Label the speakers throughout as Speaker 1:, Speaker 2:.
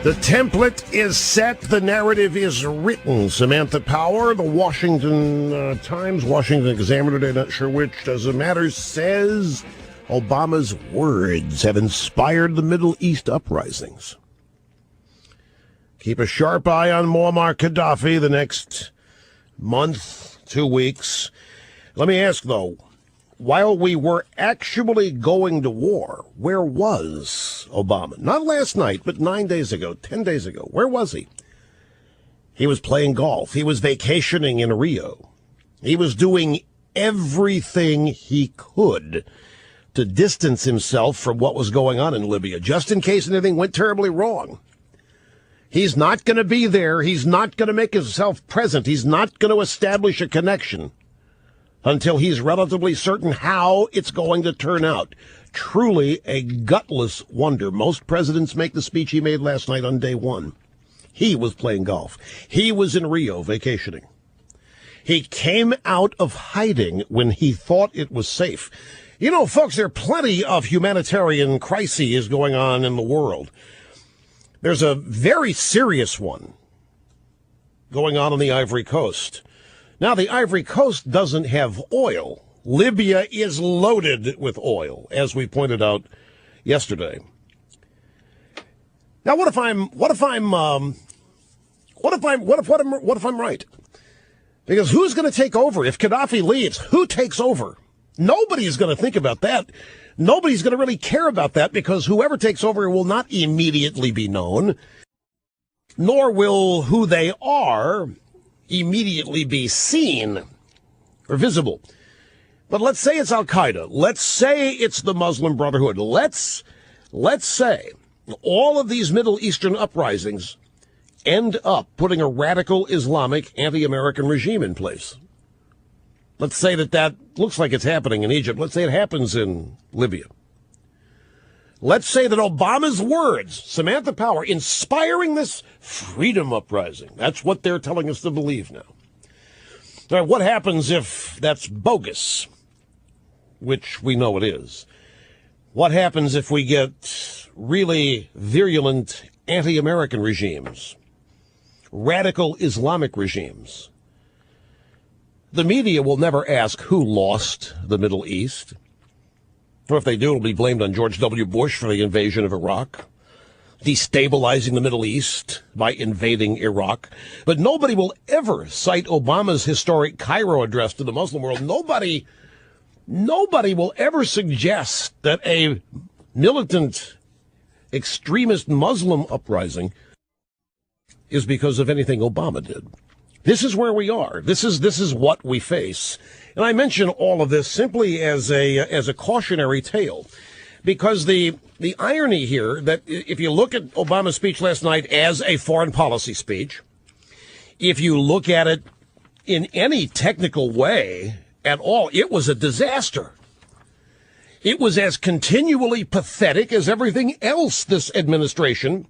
Speaker 1: The template is set. The narrative is written. Samantha Power, the Washington Times, Washington Examiner today, not sure which, doesn't matter, says Obama's words have inspired the Middle East uprisings. Keep a sharp eye on Muammar Gaddafi the next month, 2 weeks. Let me ask, though, while we were actually going to war, where was Obama? Not last night, but 9 days ago, 10 days ago. Where was he? He was playing golf. He was vacationing in Rio. He was doing everything he could to distance himself from what was going on in Libya, just in case anything went terribly wrong. He's not going to be there. He's not going to make himself present. He's not going to establish a connection until he's relatively certain how it's going to turn out. Truly a gutless wonder. Most presidents make the speech he made last night on day one. He was playing golf. He was in Rio vacationing. He came out of hiding when he thought it was safe. You know, folks, there are plenty of humanitarian crises going on in the world. There's a very serious one going on the Ivory Coast. Now, the Ivory Coast doesn't have oil. Libya is loaded with oil, as we pointed out yesterday. Now, what if I'm right? Because who's going to take over if Gaddafi leaves? Who takes over? Nobody's going to think about that. Nobody's going to really care about that because whoever takes over will not immediately be known, nor will who they are immediately be seen or visible. But let's say it's Al-Qaeda. Let's say it's the Muslim Brotherhood. Let's say all of these Middle Eastern uprisings end up putting a radical Islamic anti-American regime in place. Let's say that looks like it's happening in Egypt. Let's say it happens in Libya. Let's say that Obama's words, Samantha Power, inspiring this freedom uprising. That's what they're telling us to believe now. Now, what happens if that's bogus, which we know it is? What happens if we get really virulent anti-American regimes, radical Islamic regimes? The media will never ask who lost the Middle East. Or if they do, it'll be blamed on George W. Bush for the invasion of Iraq, destabilizing the Middle East by invading Iraq. But nobody will ever cite Obama's historic Cairo address to the Muslim world. Nobody will ever suggest that a militant extremist Muslim uprising is because of anything Obama did. This is where we are. This is what we face. And I mention all of this simply as a cautionary tale, because the irony here that if you look at Obama's speech last night as a foreign policy speech, if you look at it in any technical way at all, it was a disaster. It was as continually pathetic as everything else this administration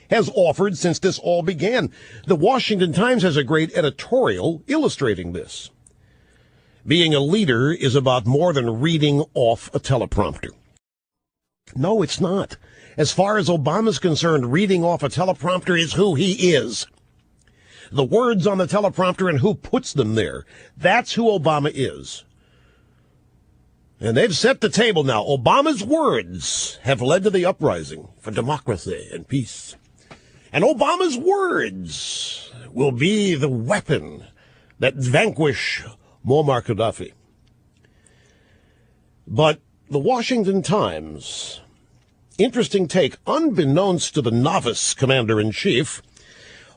Speaker 1: has offered since this all began. The Washington Times has a great editorial illustrating this. Being a leader is about more than reading off a teleprompter. No, it's not. As far as Obama's concerned, reading off a teleprompter is who he is. The words on the teleprompter and who puts them there, that's who Obama is. And they've set the table now. Obama's words have led to the uprising for democracy and peace. And Obama's words will be the weapon that vanquish Muammar Gaddafi. But the Washington Times, interesting take, unbeknownst to the novice commander-in-chief,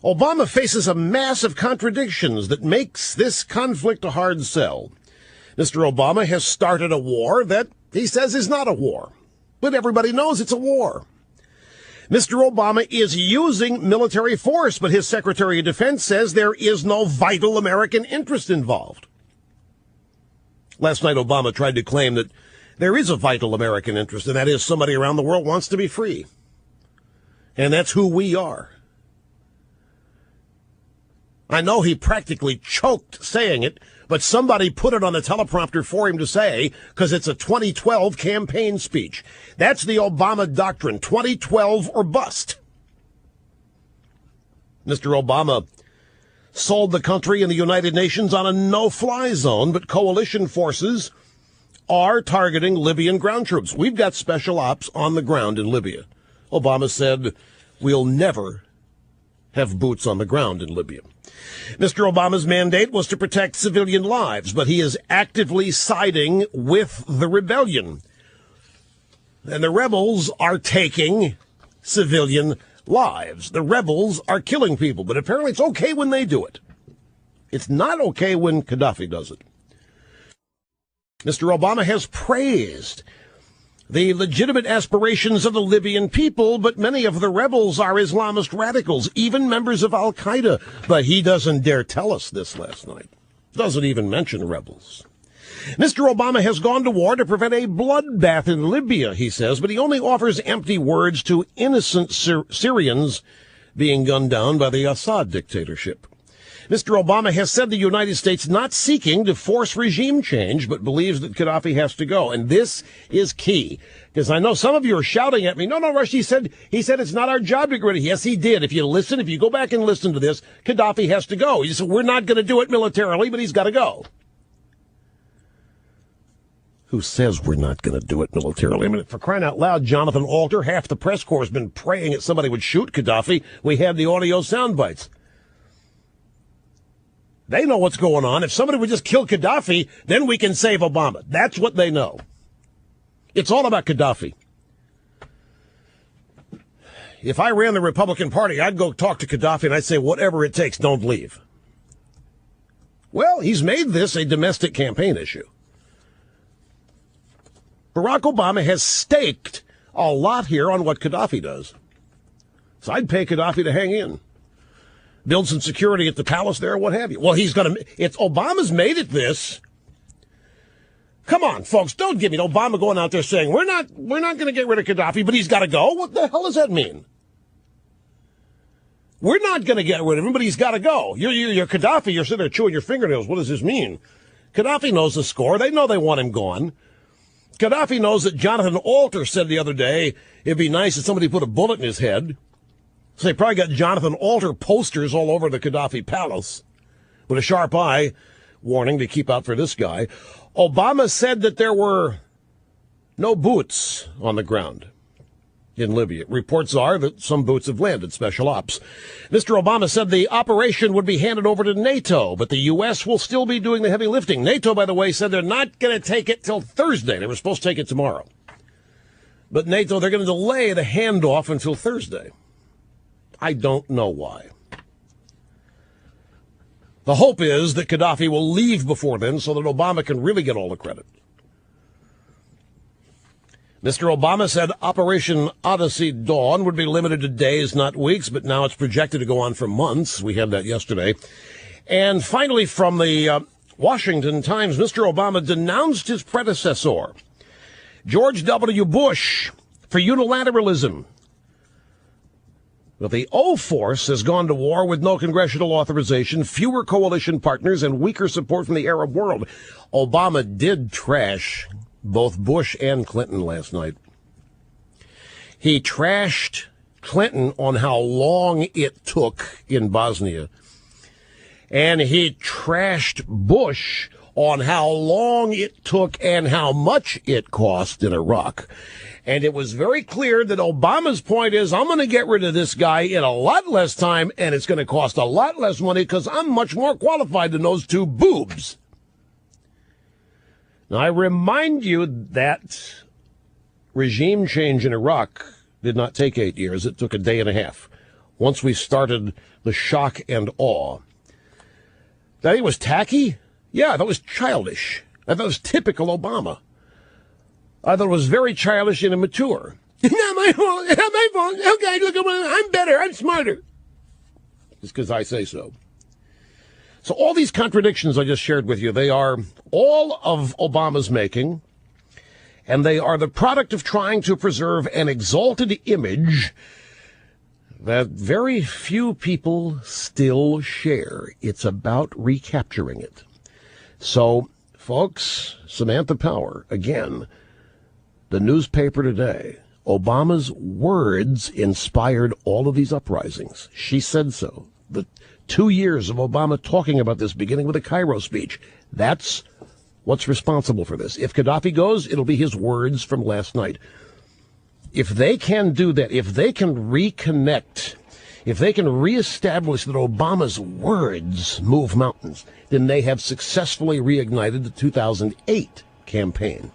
Speaker 1: Obama faces a mass of contradictions that makes this conflict a hard sell. Mr. Obama has started a war that he says is not a war, but everybody knows it's a war. Mr. Obama is using military force, but his Secretary of Defense says there is no vital American interest involved. Last night, Obama tried to claim that there is a vital American interest, and that is somebody around the world wants to be free. And that's who we are. I know he practically choked saying it, but somebody put it on the teleprompter for him to say, because it's a 2012 campaign speech. That's the Obama doctrine, 2012 or bust. Mr. Obama sold the country and the United Nations on a no-fly zone, but coalition forces are targeting Libyan ground troops. We've got special ops on the ground in Libya. Obama said, we'll never have boots on the ground in Libya. Mr. Obama's mandate was to protect civilian lives, but he is actively siding with the rebellion. And the rebels are taking civilian lives. The rebels are killing people, but apparently it's okay when they do it. It's not okay when Gaddafi does it. Mr. Obama has praised the legitimate aspirations of the Libyan people, but many of the rebels are Islamist radicals, even members of Al-Qaeda. But he doesn't dare tell us this last night. Doesn't even mention rebels. Mr. Obama has gone to war to prevent a bloodbath in Libya, he says, but he only offers empty words to innocent Syrians being gunned down by the Assad dictatorship. Mr. Obama has said the United States not seeking to force regime change, but believes that Gaddafi has to go. And this is key, because I know some of you are shouting at me, no, Rush, he said it's not our job to get rid of him. Yes, he did. If you go back and listen to this, Gaddafi has to go. He said, we're not going to do it militarily, but he's got to go. Who says we're not going to do it militarily? I mean, for crying out loud, Jonathan Alter, half the press corps has been praying that somebody would shoot Gaddafi. We had the audio sound bites. They know what's going on. If somebody would just kill Gaddafi, then we can save Obama. That's what they know. It's all about Gaddafi. If I ran the Republican Party, I'd go talk to Gaddafi and I'd say, whatever it takes, don't leave. Well, he's made this a domestic campaign issue. Barack Obama has staked a lot here on what Gaddafi does. So I'd pay Gaddafi to hang in. Build some security at the palace there, what have you. Well, Obama's made it this. Come on, folks, don't give me Obama going out there saying, we're not going to get rid of Gaddafi, but he's got to go. What the hell does that mean? We're not going to get rid of him, but he's got to go. You're Gaddafi, you're sitting there chewing your fingernails. What does this mean? Gaddafi knows the score. They know they want him gone. Gaddafi knows that Jonathan Alter said the other day, it'd be nice if somebody put a bullet in his head. So they probably got Jonathan Alter posters all over the Gaddafi palace with a sharp eye warning to keep out for this guy. Obama said that there were no boots on the ground in Libya. Reports are that some boots have landed, special ops. Mr. Obama said the operation would be handed over to NATO, but the U.S. will still be doing the heavy lifting. NATO, by the way, said they're not going to take it till Thursday. They were supposed to take it tomorrow. But NATO, they're going to delay the handoff until Thursday. I don't know why. The hope is that Gaddafi will leave before then so that Obama can really get all the credit. Mr. Obama said Operation Odyssey Dawn would be limited to days, not weeks, but now it's projected to go on for months. We had that yesterday. And finally, from the Washington Times, Mr. Obama denounced his predecessor, George W. Bush, for unilateralism. Well, the O force has gone to war with no congressional authorization, fewer coalition partners, and weaker support from the Arab world. Obama did trash both Bush and Clinton last night. He trashed Clinton on how long it took in Bosnia. And he trashed Bush on how long it took and how much it cost in Iraq. And it was very clear that Obama's point is, I'm going to get rid of this guy in a lot less time, and it's going to cost a lot less money because I'm much more qualified than those two boobs. Now, I remind you that regime change in Iraq did not take 8 years. It took a day and a half. Once we started the shock and awe. That it was tacky? Yeah, that was childish. I thought it was typical Obama. I thought it was very childish and immature. It's not my fault. It's not my fault. Okay, look, I'm better. I'm smarter. It's because I say so. So all these contradictions I just shared with you, they are all of Obama's making, and they are the product of trying to preserve an exalted image that very few people still share. It's about recapturing it. So, folks, Samantha Power, again, the newspaper today, Obama's words inspired all of these uprisings. She said so. the 2 years of Obama talking about this, beginning with the Cairo speech. That's what's responsible for this. If Gaddafi goes, it'll be his words from last night. If they can do that, if they can reconnect, if they can reestablish that Obama's words move mountains, then they have successfully reignited the 2008 campaign.